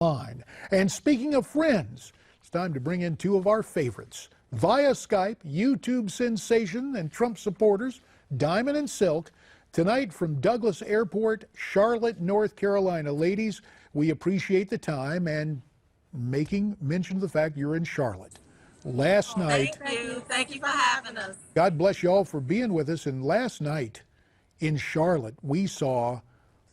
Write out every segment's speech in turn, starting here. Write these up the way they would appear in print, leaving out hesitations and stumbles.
line. And speaking of friends, it's time to bring in two of our favorites. Via Skype, YouTube sensation and Trump supporters, Diamond and Silk, tonight from Douglas Airport, Charlotte, North Carolina. Ladies, we appreciate the time and making mention of the fact you're in Charlotte. Last night... Thank you for having us. God bless you all for being with us. And last night in Charlotte, we saw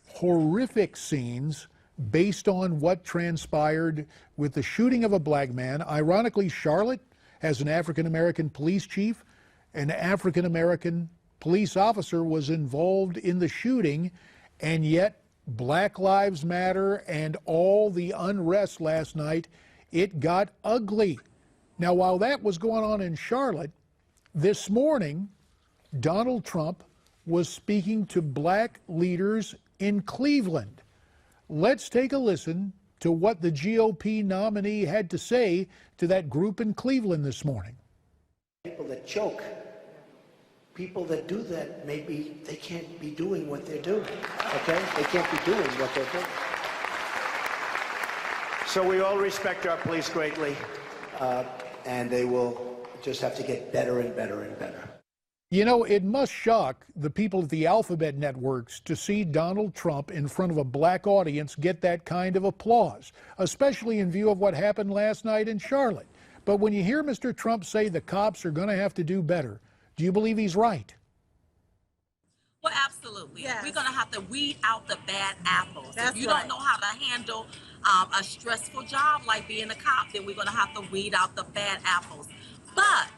horrific scenes based on what transpired with the shooting of a black man. Ironically, Charlotte has an African-American police chief. An African-American police officer was involved in the shooting, and yet Black Lives Matter and all the unrest last night, it got ugly. Now, while that was going on in Charlotte, this morning, Donald Trump was speaking to black leaders in Cleveland. Let's take a listen to what the GOP nominee had to say to that group in Cleveland this morning. People that choke, people that do that, maybe they can't be doing what they're doing, okay? They can't be doing what they're doing. So we all respect our police greatly, and they will just have to get better and better and better. You know, it must shock the people at the alphabet networks to see Donald Trump in front of a black audience get that kind of applause, especially in view of what happened last night in Charlotte. But when you hear Mr. Trump say the cops are going to have to do better, do you believe he's right? Well, absolutely. Yes. We're going to have to weed out the bad apples. That's if you right. don't know how to handle a stressful job like being a cop, then we're going to have to weed out the bad apples. But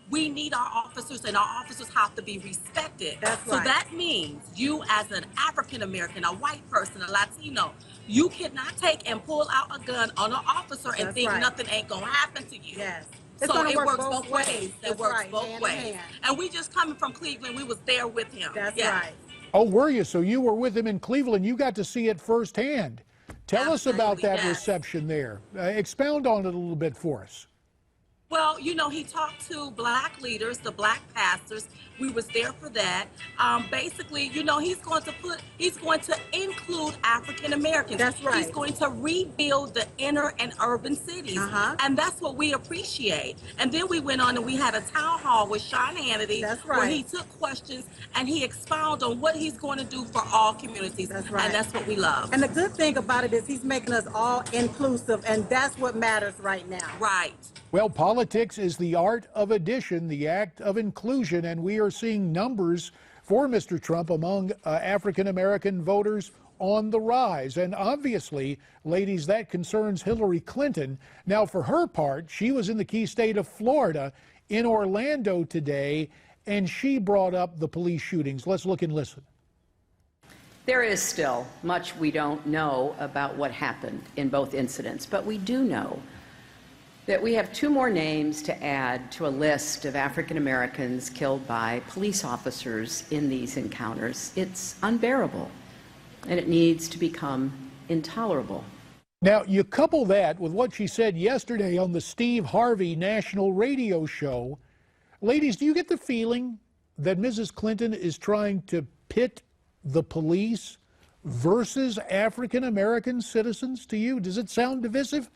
we need our officers, and our officers have to be respected. That's so right. that means you as an African-American, a white person, a Latino, you cannot take and pull out a gun on an officer and That's think right. nothing ain't going to happen to you. Yes. So it works both ways. It works right, both hand in ways. hand. And we just coming from Cleveland, we was there with him. That's Yeah. right. Oh, were you? So you were with him in Cleveland. You got to see it firsthand. Tell us about Absolutely, that yes. reception there. Expound on it a little bit for us. Well, you know, he talked to black leaders, the black pastors. We was there for that. Basically, you know, he's going to include African Americans. That's right. He's going to rebuild the inner and urban cities. And that's what we appreciate. And then we went on and we had a town hall with Sean Hannity. That's where right. he took questions and he expounded on what he's going to do for all communities. That's right. And that's what we love. And the good thing about it is he's making us all inclusive, and that's what matters right now. Right. Well, politics is the art of addition, the act of inclusion, and we are seeing numbers for Mr. Trump among African-American voters on the rise. And obviously, ladies, that concerns Hillary Clinton. Now, for her part, she was in the key state of Florida in Orlando today, and she brought up the police shootings. Let's look and listen. There is still much we don't know about what happened in both incidents, but we do know that we have two more names to add to a list of African Americans killed by police officers in these encounters. It's unbearable, and it needs to become intolerable. Now, you couple that with what she said yesterday on the Steve Harvey national radio show. Ladies, do you get the feeling that Mrs. Clinton is trying to pit the police versus African American citizens to you? Does it sound divisive?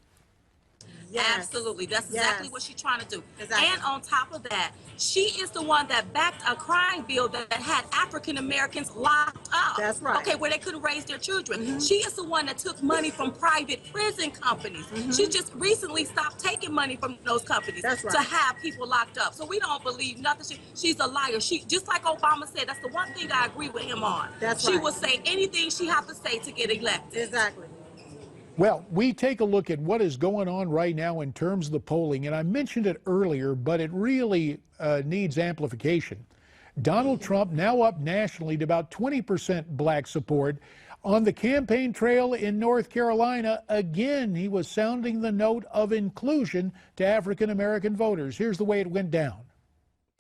Yes. Absolutely. That's exactly what she's trying to do. Exactly. And on top of that, she is the one that backed a crime bill that had African Americans locked up. That's right. Okay, where they couldn't raise their children. She is the one that took money from private prison companies. She just recently stopped taking money from those companies That's right. to have people locked up. So we don't believe nothing. She's a liar. She, just like Obama said, that's the one thing I agree with him on. That's she right. will say anything she has to say to get elected. Exactly. Well, we take a look at what is going on right now in terms of the polling, and I mentioned it earlier, but it really needs amplification. Donald Trump now up nationally to about 20% black support. On the campaign trail in North Carolina, again, he was sounding the note of inclusion to African American voters. Here's the way it went down.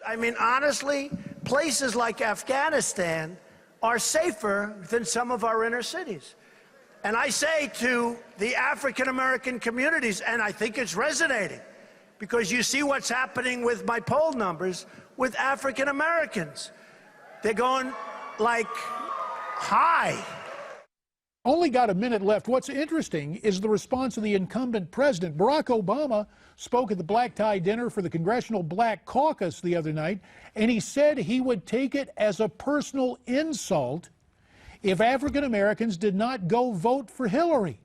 I mean, honestly, places like Afghanistan are safer than some of our inner cities. And I say to the African-American communities, and I think it's resonating, because you see what's happening with my poll numbers with African-Americans. They're going like high. Only got a minute left. What's interesting is the response of the incumbent president. Barack Obama spoke at the black tie dinner for the Congressional Black Caucus the other night, and he said he would take it as a personal insult if African Americans did not go vote for Hillary.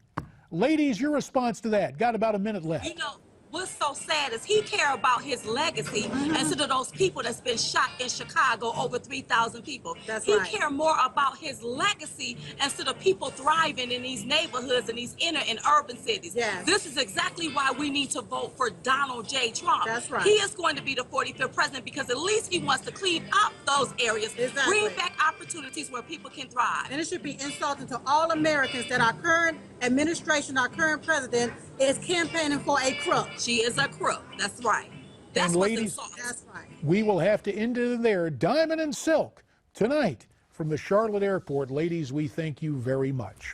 Ladies, your response to that? Got about a minute left. You know, what's so sad is he care about his legacy instead of those people that's been shot in Chicago, over 3,000 people. That's he right. care more about his legacy instead of people thriving in these neighborhoods and these inner and urban cities. Yes. This is exactly why we need to vote for Donald J. Trump. That's right. He is going to be the 45th president because at least he wants to clean up those areas, Exactly. bring back opportunities where people can thrive. And it should be insulting to all Americans that our current administration, our current president, is campaigning for a crook. She is a crook. That's right. That's And what's ladies, insulting. That's right. we will have to end it there. Diamond and Silk tonight from the Charlotte Airport. Ladies, we thank you very much.